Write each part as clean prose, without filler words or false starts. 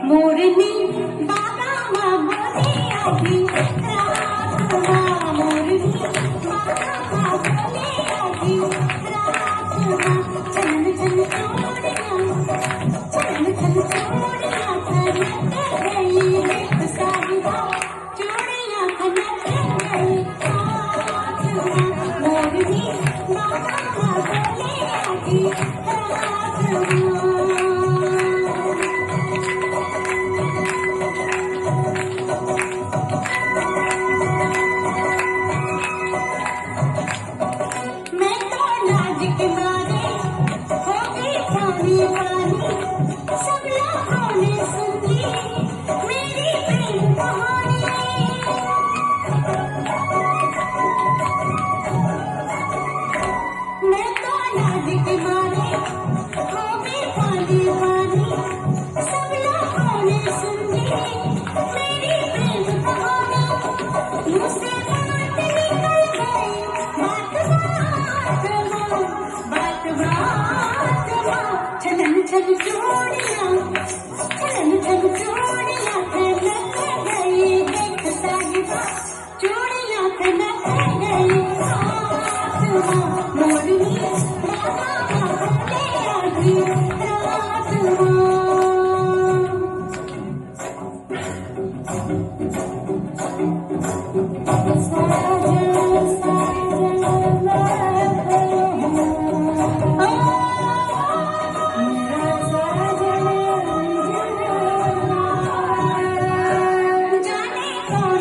मोरनी बाबा बोले आधी रात माँ मोरनी बाबा बोले आधी रात माँ चलन चल चोड़ियाँ चलन चल चोड़ियाँ खनक गई एक साहिबा चोड़ियाँ खनक गई हाथ माँ मोरनी बाबा बोले आधी रात माँ सब लोगों ने सुनी मेरी प्रेम कहानी मैं तो लाज के मारे हो गई पानी पानी सब लोगों ने सुनी मेरी प्रेम कहानी मुझसे बात निकल गई बात चलन चल चोड़ियाँ चलन चल चोड़ियाँ खनक गई देख साहिबा चोड़ियाँ खनक गई हाथ माँ मोरनी बाबा बोले आधी रात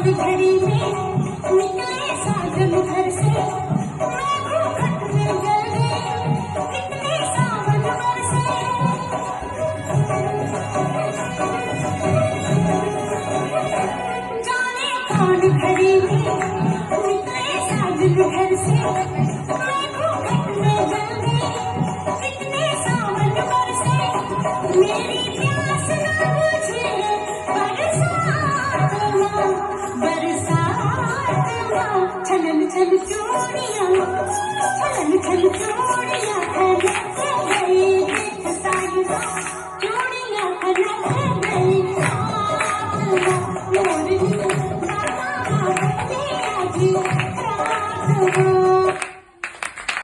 घड़ी में निकले साजन घर से मैं घूंघट में जल गई कितने सावन बरसे जाने कौन घड़ी में निकले साजन घर से मैं घूंघट में जल गई कितने सावन बरसे मेरी प्यास न बुझे बरसात माँ चलन चल चोड़ियाँ